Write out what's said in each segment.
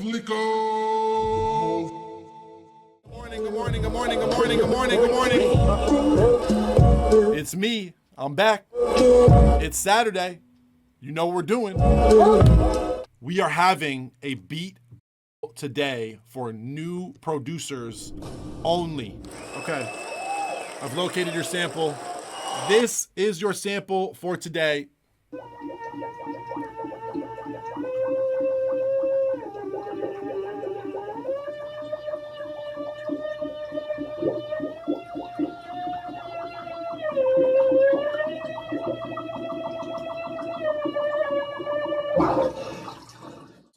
FLIKO. Good morning, good morning, good morning, good morning, good morning, good morning. It's me. I'm back. It's Saturday. You know what we're doing. We are having a beat today for new producers only. Okay. I've located your sample. This is your sample for today.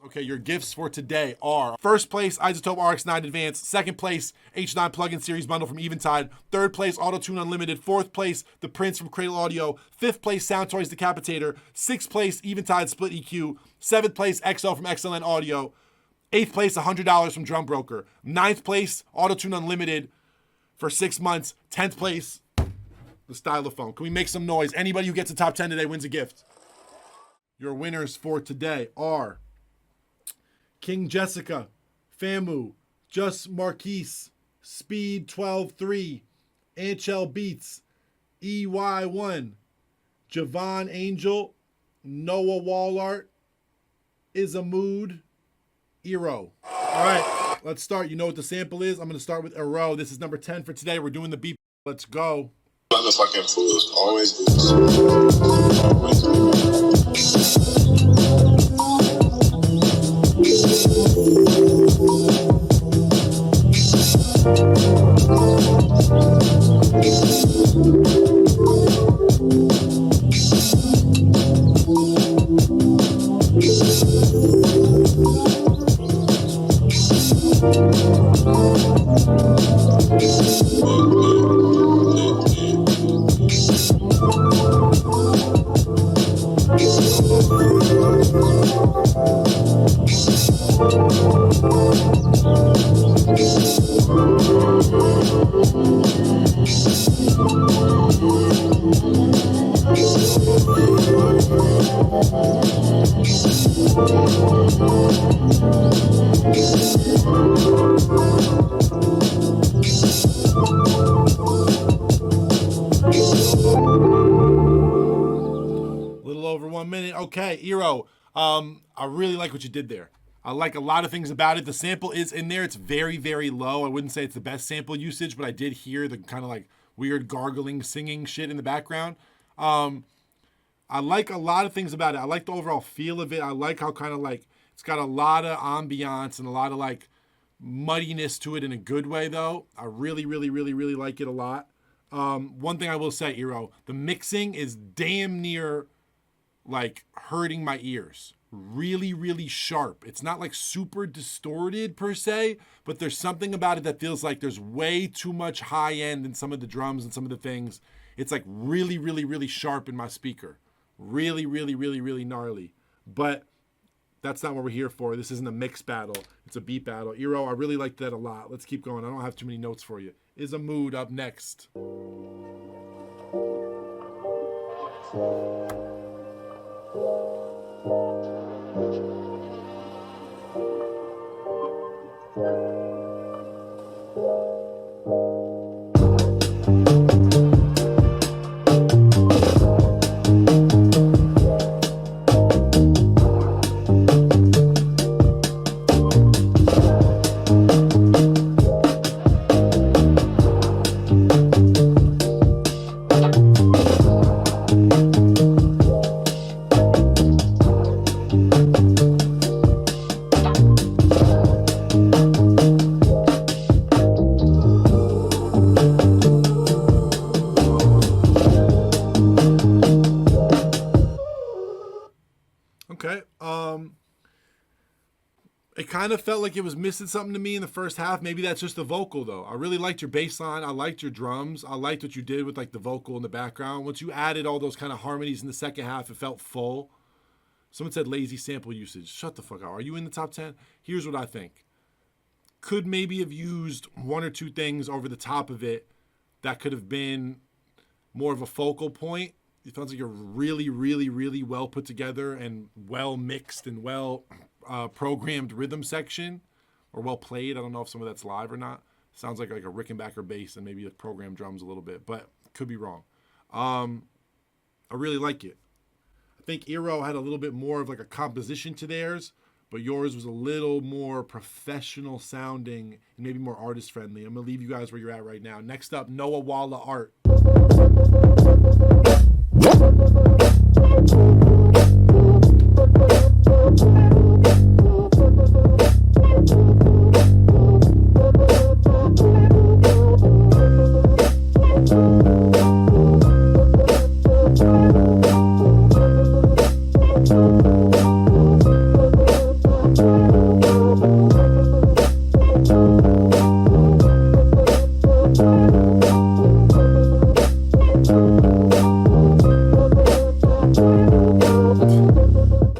Okay, your gifts for today are first place Isotope RX9 Advanced, second place H9 Plugin Series Bundle from Eventide, third place Auto-Tune Unlimited, fourth place The Prince from Cradle Audio, fifth place Sound Toys Decapitator, sixth place Eventide Split EQ, seventh place XO from XLN Audio, eighth place $100 from Drum Broker, ninth place Auto-Tune Unlimited for 6 months, 10th place the Stylophone. Can we make some noise? Anybody who gets a top 10 today wins a gift. Your winners for today are King Jessica, FAMU, JUSMARQUESE, Speed 12-3, ANCHELLEBEATS, EY1, JEVONANGEL, NOAHWALLAART, ISSAMOOD, EAROH. All right, let's start. You know what the sample is? I'm going to start with EAROH. This is number 10 for today. We're doing the beat. Let's go. Motherfucking fools, always lose. Always lose. Little over 1 minute. Okay, EAROH. I really like what you did there. I like a lot of things about it. The sample is in there. It's very, very low. I wouldn't say it's the best sample usage, but I did hear the kind of like weird gargling, singing shit in the background. I like a lot of things about it. I like the overall feel of it. I like how kind of like it's got a lot of ambiance and a lot of like muddiness to it in a good way, though. I really, really, really, really like it a lot. One thing I will say, EAROH, the mixing is damn near like hurting my ears. Really, really sharp. It's not like super distorted per se, but there's something about it that feels like there's way too much high end in some of the drums and some of the things. It's like really, really, really sharp in my speaker. Really, really, really, really gnarly. But that's not what we're here for. This isn't a mix battle. It's a beat battle. EAROH, I really like that a lot. Let's keep going. I don't have too many notes for you. ISSAMOOD up next. Okay. It kind of felt like it was missing something to me in the first half. Maybe that's just the vocal, though. I really liked your bass line. I liked your drums. I liked what you did with like the vocal in the background. Once you added all those kind of harmonies in the second half, it felt full. Someone said lazy sample usage. Shut the fuck up. Are you in the top 10? Here's what I think. Could maybe have used one or two things over the top of it that could have been more of a focal point. It sounds like you're really, really, really well put together and well mixed and well programmed rhythm section, or well played. I don't know if some of that's live or not. Sounds like a Rickenbacker bass and maybe the programmed drums a little bit, but could be wrong. I really like it. I think EAROH had a little bit more of like a composition to theirs, but yours was a little more professional sounding and maybe more artist friendly. I'm gonna leave you guys where you're at right now. Next up, NOAHWALLAART.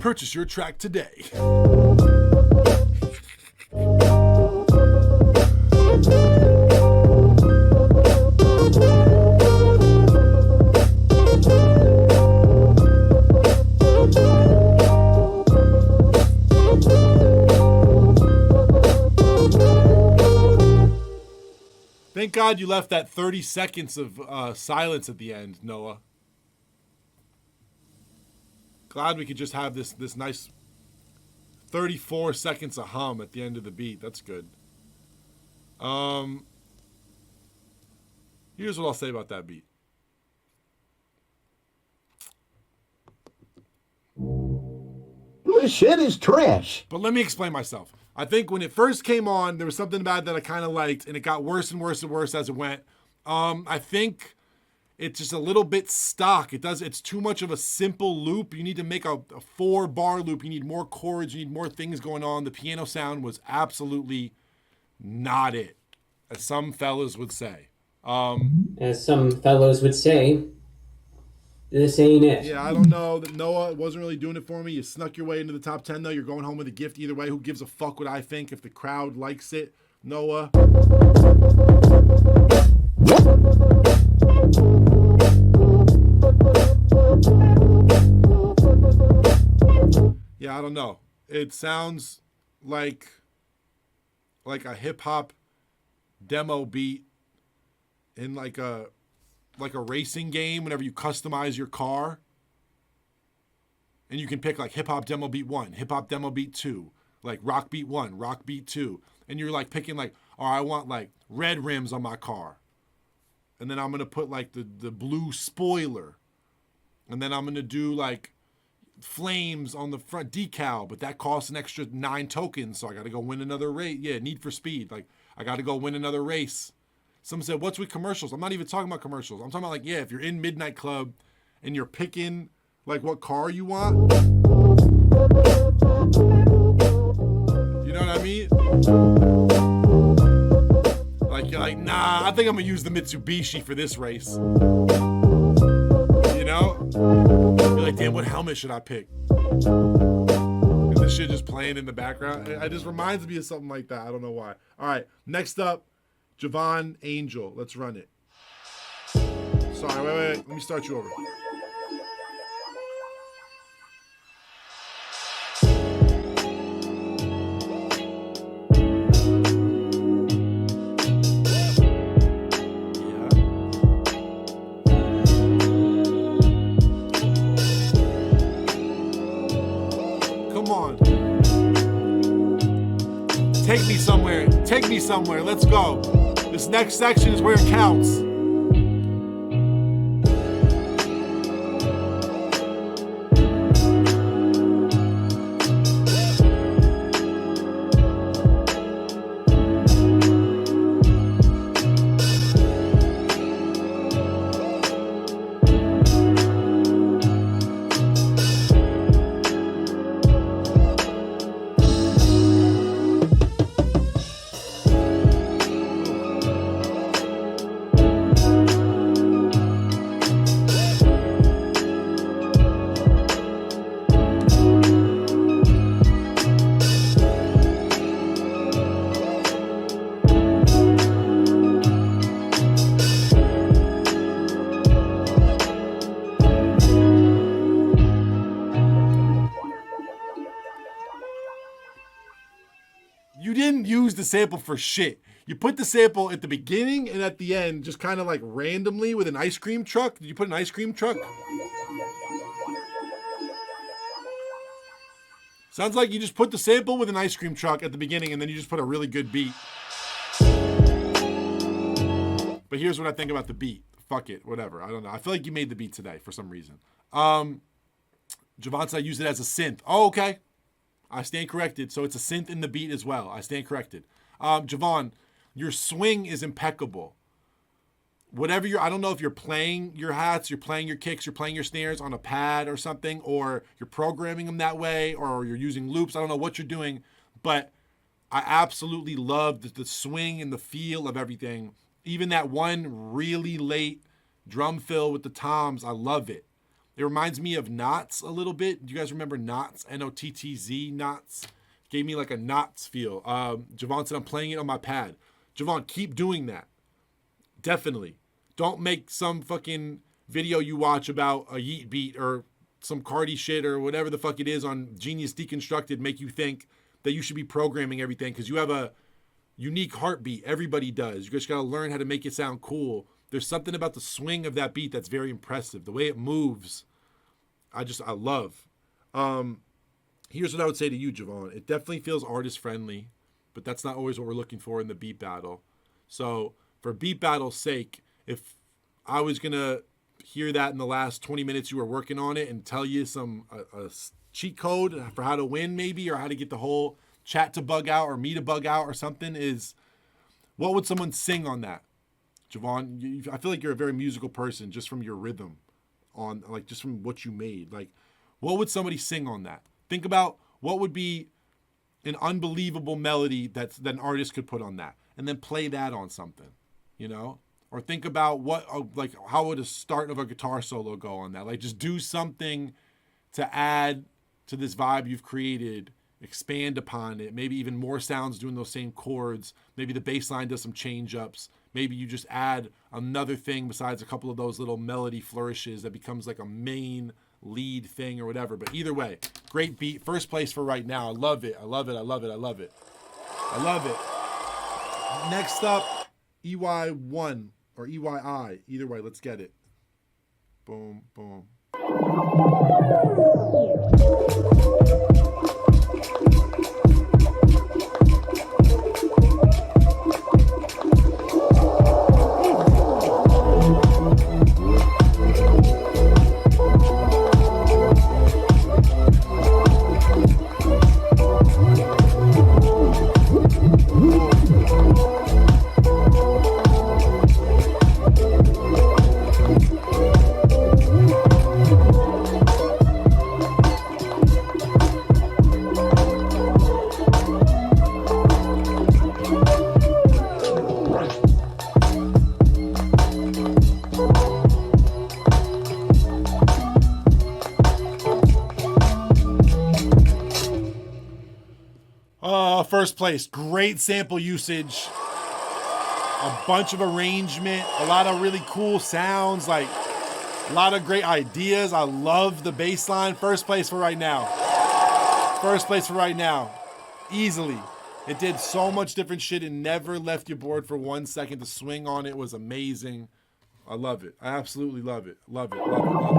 Purchase your track today. Thank God you left that 30 seconds of silence at the end, Noah. Glad we could just have this nice 34 seconds of hum at the end of the beat. That's good. Here's what I'll say about that beat. This shit is trash. But let me explain myself. I think when it first came on, there was something about it that I kind of liked, and it got worse and worse and worse as it went. I think it's just a little bit stock. It's too much of a simple loop. You need to make a 4-bar loop. You need more chords. You need more things going on. The piano sound was absolutely not it, as some fellas would say. As some fellows would say, this ain't it. Yeah, I don't know. That Noah wasn't really doing it for me. You snuck your way into the top 10, though. You're going home with a gift either way. Who gives a fuck what I think if the crowd likes it? Noah. Yeah, I don't know. It sounds like a hip-hop demo beat in like a racing game whenever you customize your car. And you can pick like hip-hop demo beat 1, hip-hop demo beat 2, like rock beat 1, rock beat 2. And you're like picking like, oh, I want like red rims on my car. And then I'm going to put like the blue spoiler. And then I'm going to do like flames on the front decal, but that costs an extra 9 tokens. So I got to go win another race. Yeah, Need for Speed. Like I got to go win another race. Someone said, what's with commercials? I'm not even talking about commercials. I'm talking about like, yeah, if you're in Midnight Club and you're picking like what car you want. You know what I mean? Like you're like, nah, I think I'm gonna use the Mitsubishi for this race. You know? You're like, damn, what helmet should I pick? And this shit just playing in the background. It just reminds me of something like that. I don't know why. All right, next up, JEVONANGEL. Let's run it. Sorry, wait. Let me start you over. Take me somewhere. Let's go. This next section is where it counts. You didn't use the sample for shit. You put the sample at the beginning and at the end, just kind of like randomly with an ice cream truck. Did you put an ice cream truck? Sounds like you just put the sample with an ice cream truck at the beginning and then you just put a really good beat. But here's what I think about the beat. Fuck it, whatever. I don't know. I feel like you made the beat today for some reason. Javon said I use it as a synth. Oh, okay. I stand corrected. So it's a synth in the beat as well. I stand corrected. Javon, your swing is impeccable. Whatever I don't know if you're playing your hats, you're playing your kicks, you're playing your snares on a pad or something, or you're programming them that way, or you're using loops. I don't know what you're doing, but I absolutely love the swing and the feel of everything. Even that one really late drum fill with the toms, I love it. It reminds me of Knots a little bit. Do you guys remember Knots? N-O-T-T-Z, Knots. Gave me like a Knots feel. Javon said, I'm playing it on my pad. Javon, keep doing that. Definitely. Don't make some fucking video you watch about a Yeet beat or some Cardi shit or whatever the fuck it is on Genius Deconstructed make you think that you should be programming everything because you have a unique heartbeat. Everybody does. You just got to learn how to make it sound cool. There's something about the swing of that beat that's very impressive. The way it moves, I love. Here's what I would say to you, Javon. It definitely feels artist friendly, but that's not always what we're looking for in the beat battle. So for beat battle's sake, if I was going to hear that in the last 20 minutes you were working on it and tell you a cheat code for how to win maybe, or how to get the whole chat to bug out or me to bug out or something, is what would someone sing on that? Javon, I feel like you're a very musical person just from your rhythm on, like, just from what you made. Like, what would somebody sing on that? Think about what would be an unbelievable melody that an artist could put on that, and then play that on something, you know? Or think about like, how would a start of a guitar solo go on that? Like, just do something to add to this vibe you've created, expand upon it, maybe even more sounds doing those same chords. Maybe the bass line does some change ups. Maybe you just add another thing besides a couple of those little melody flourishes that becomes like a main lead thing or whatever. But either way, great beat. First place for right now. I love it. I love it. I love it. I love it. I love it. Next up, EY1 or EYI. Either way, let's get it. Boom, boom. First place, great sample usage, a bunch of arrangement, a lot of really cool sounds, like a lot of great ideas. I love the bass line. First place for right now. First place for right now. Easily. It did so much different shit and never left your board for 1 second. The swing on it was amazing. I love it. I absolutely love it. Love it. Love it. Love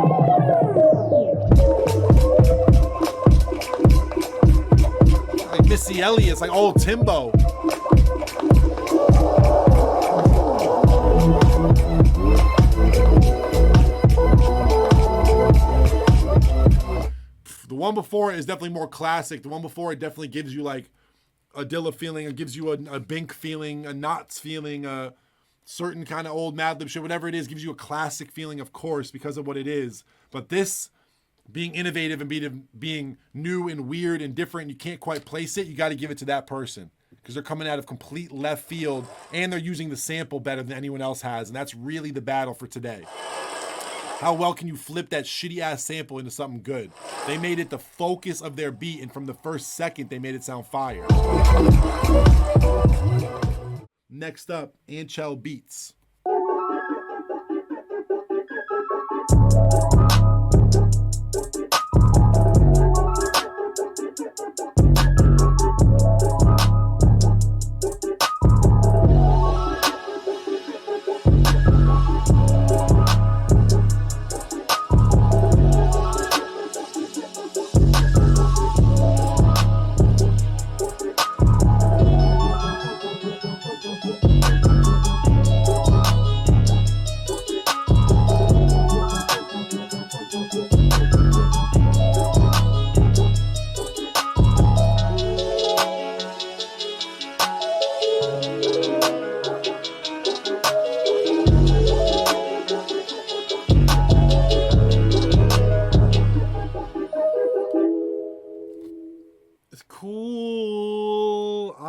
it. Like Missy Elliott. It's like old Timbo. The one before it is definitely more classic. The one before it definitely gives you like a Dilla feeling. It gives you a Bink feeling, a Knots feeling, a certain kind of old Madlib shit, whatever it is, gives you a classic feeling, of course, because of what it is. But this, being innovative and being new and weird and different, you can't quite place it. You got to give it to that person because they're coming out of complete left field and they're using the sample better than anyone else has. And that's really the battle for today. How well can you flip that shitty ass sample into something good? They made it the focus of their beat, and from the first second, they made it sound fire. Next up, ANCHELLEBEATS.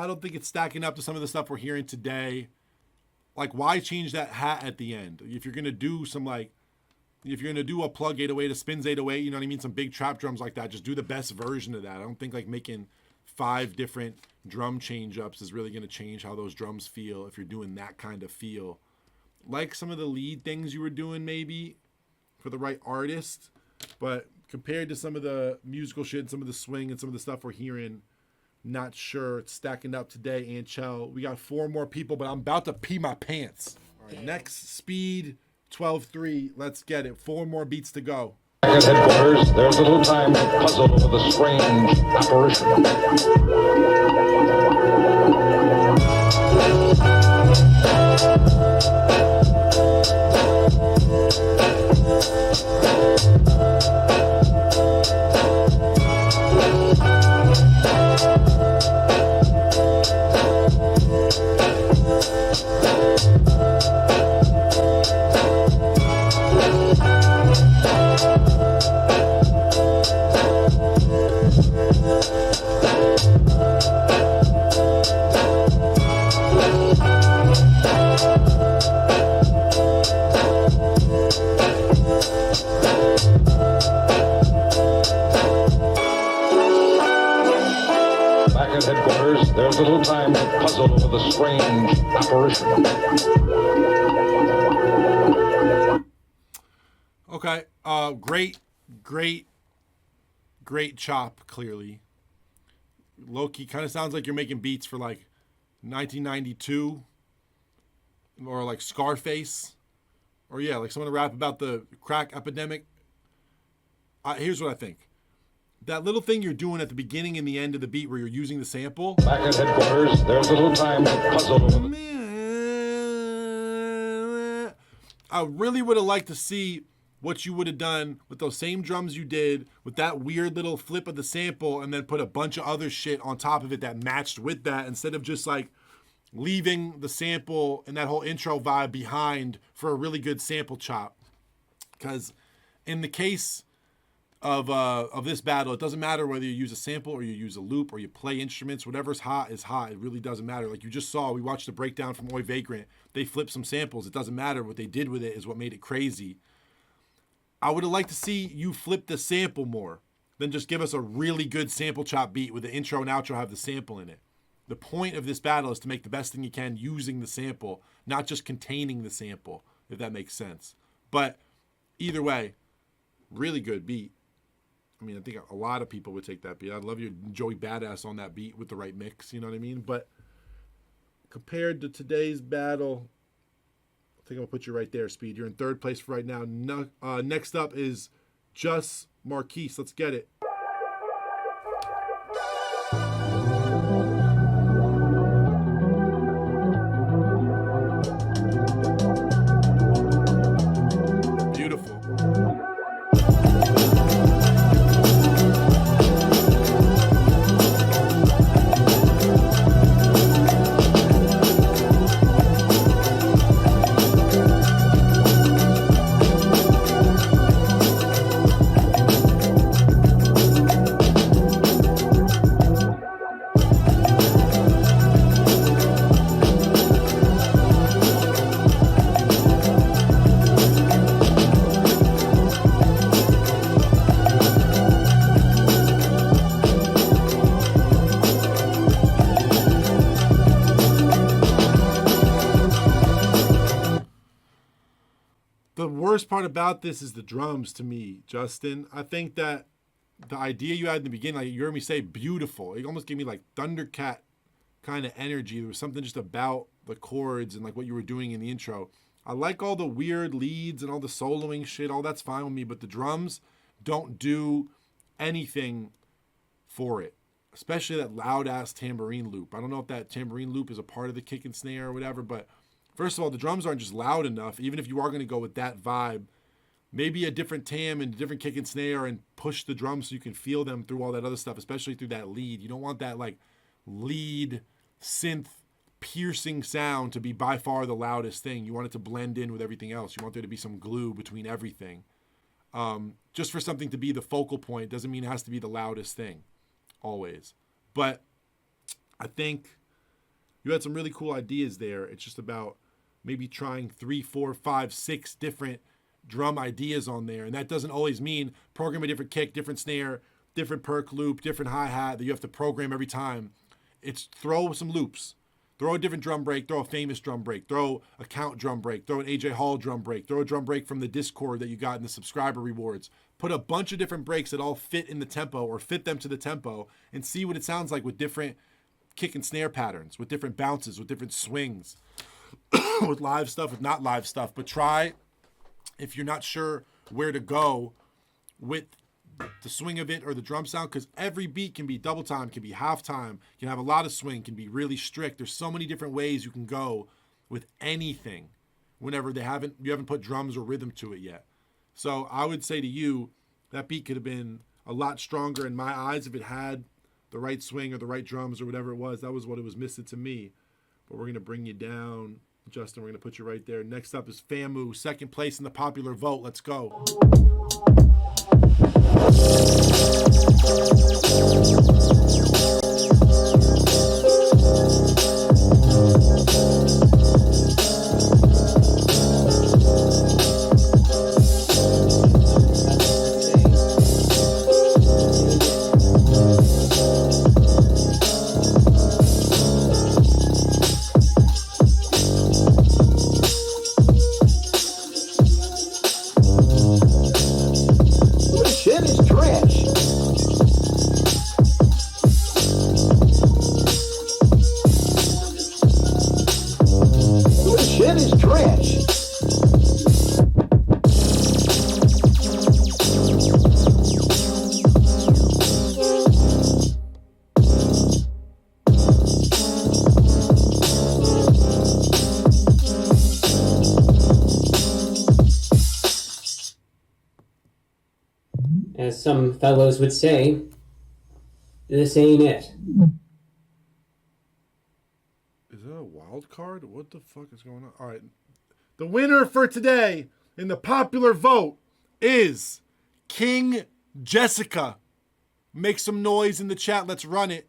don't think it's stacking up to some of the stuff we're hearing today. Like, why change that hat at the end? If you're gonna do some if you're gonna do a plug 808, a spins 808, you know what I mean? Some big trap drums like that. Just do the best version of that. I don't think like making 5 different drum change ups is really gonna change how those drums feel if you're doing that kind of feel. Like some of the lead things you were doing maybe for the right artist, but compared to some of the musical shit, some of the swing and some of the stuff we're hearing, not sure it's stacking up today. Anchel, we got 4 more people, but I'm about to pee my pants. All right, next speed 12-3. Let's get it. 4 more beats to go. At headquarters, there's a little time to puzzle over the strange apparition. Headquarters, there's a little time to puzzle over the strange apparition. Okay, great chop, clearly. Low-key kind of sounds like you're making beats for like 1992 or like Scarface, or yeah, like someone to rap about the crack epidemic. Here's what I think. That little thing you're doing at the beginning and the end of the beat where you're using the sample. Back at headquarters, there's a little time to puzzle over. I really would have liked to see what you would have done with those same drums you did with that weird little flip of the sample and then put a bunch of other shit on top of it that matched with that, instead of just like leaving the sample and that whole intro vibe behind for a really good sample chop. Because in the case of this battle, it doesn't matter whether you use a sample or you use a loop or you play instruments. Whatever's hot is hot. It really doesn't matter. Like you just saw, we watched the breakdown from Oi Vagrant. They flipped some samples. It doesn't matter. What they did with it is what made it crazy. I would have liked to see you flip the sample more than just give us a really good sample chop beat with the intro and outro have the sample in it. The point of this battle is to make the best thing you can using the sample, not just containing the sample, if that makes sense. But either way, really good beat. I mean, I think a lot of people would take that beat. I'd love your Joey Badass on that beat with the right mix, you know what I mean? But compared to today's battle, I think I'm going to put you right there, Speed. You're in 3rd place for right now. Next up is JUSMARQUESE. Let's get it. Beautiful. The worst part about this is the drums to me, Justin. I think that the idea you had in the beginning, like you heard me say, beautiful. It almost gave me like Thundercat kind of energy. There was something just about the chords and like what you were doing in the intro. I like all the weird leads and all the soloing shit. All that's fine with me, but the drums don't do anything for it. Especially that loud ass tambourine loop. I don't know if that tambourine loop is a part of the kick and snare or whatever, but first of all, the drums aren't just loud enough. Even if you are going to go with that vibe, maybe a different tam and a different kick and snare and push the drums so you can feel them through all that other stuff, especially through that lead. You don't want that like lead synth piercing sound to be by far the loudest thing. You want it to blend in with everything else. You want there to be some glue between everything. Just for something to be the focal point doesn't mean it has to be the loudest thing always. But I think You had some really cool ideas there. It's just about maybe trying 3, 4, 5, 6 different drum ideas on there. And that doesn't always mean program a different kick, different snare, different perk loop, different hi-hat that you have to program every time. It's throw some loops. Throw a different drum break, throw a famous drum break, throw a count drum break, throw an AJ Hall drum break, throw a drum break from the Discord that you got in the subscriber rewards. Put a bunch of different breaks that all fit in the tempo or fit them to the tempo and see what it sounds like with different kick and snare patterns, with different bounces, with different swings, with live stuff, with not live stuff. But try, if you're not sure where to go with the swing of it or the drum sound, because every beat can be double time, can be half time, can have a lot of swing, can be really strict. There's so many different ways you can go with anything whenever you haven't put drums or rhythm to it yet. So I would say to you, that beat could have been a lot stronger in my eyes if it had the right swing or the right drums or whatever it was. That was what it was missing to me. But we're going to bring you down, Justin. We're going to put you right there. Next up is FAMU, second place in the popular vote. Let's go. Shit is trash. This shit is trash. As some fellows would say, this ain't it. Is that a wild card? What the fuck is going on? All right. The winner for today in the popular vote is King Jessica. Make some noise in the chat. Let's run it.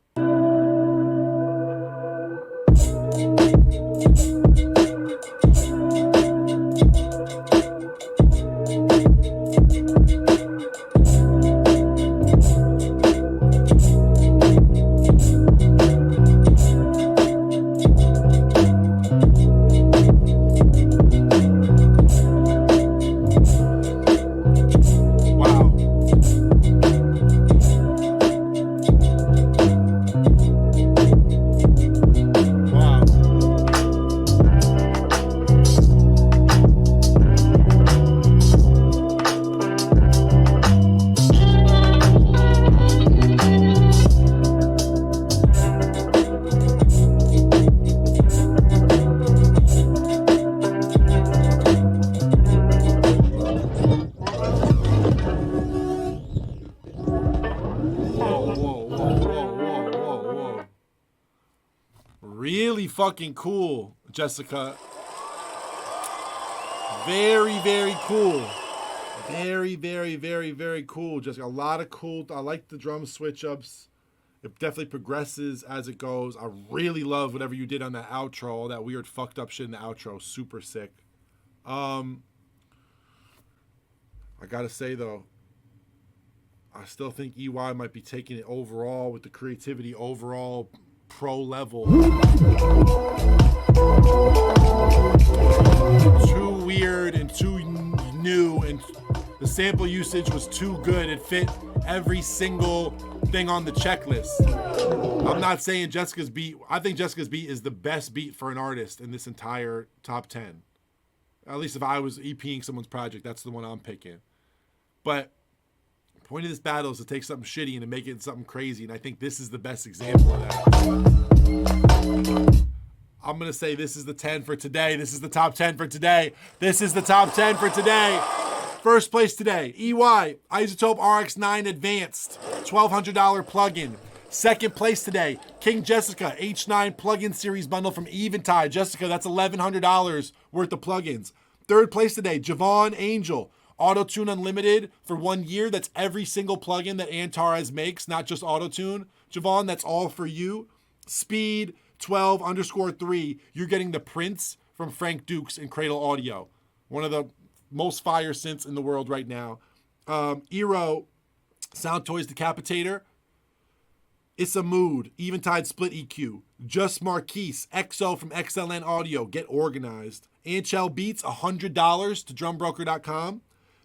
Really fucking cool, Jessica. Very, very cool. Very, very, very, very cool. Jessica, a lot of cool. I like the drum switch ups. It definitely progresses as it goes. I really love whatever you did on that outro. All that weird fucked up shit in the outro. Super sick. I gotta say though, I still think EY might be taking it overall with the creativity overall pro level. Too weird and too new, and the sample usage was too good. It fit every single thing on the checklist. I'm not saying Jessica's beat. I think Jessica's beat is the best beat for an artist in this entire top 10. At least if I was EPing someone's project, that's the one I'm picking. But the point of this battle is to take something shitty and to make it something crazy, and I think this is the best example of that. I'm going to say this is the 10 for today. This is the top 10 for today. This is the top 10 for today. First place today, EY, Isotope RX9 Advanced, $1,200 plugin. Second place today, King Jessica, H9 plugin series bundle from Eventide. Jessica, that's $1,100 worth of plugins. Third place today, Javon Angel, Auto-Tune Unlimited for 1 year. That's every single plugin that Antares makes, not just Auto-Tune. Javon, that's all for you. Speed, 12_3, you're getting the Prince from Frank Dukes and Cradle Audio. One of the most fire synths in the world right now. EAROH Sound Toys Decapitator. ISSAMOOD Eventide Split EQ. JUSMARQUESE XO from XLN Audio. Get organized. ANCHELLEBEATS $100 to drumbroker.com.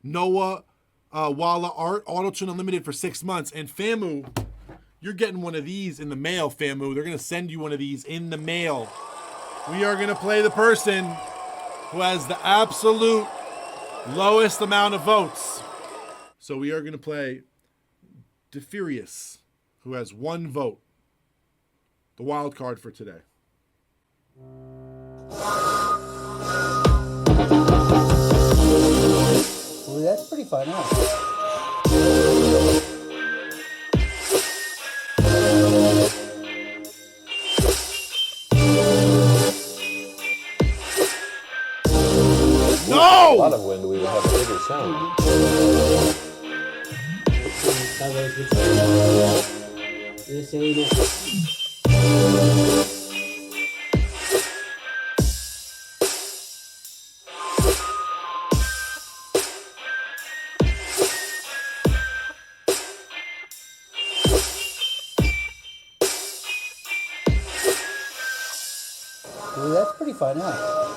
NOAHWALLAART Autotune Unlimited for 6 months. And FAMU, you're getting one of these in the mail, FAMU. They're going to send you one of these in the mail. We are going to play the person who has the absolute lowest amount of votes. So we are going to play DeFurious, who has 1 vote. The wild card for today. Well, that's pretty fun, huh? No! A lot of wind, we would have a bigger sound. Some fellows would say this ain't it. Well, that's pretty fun, huh?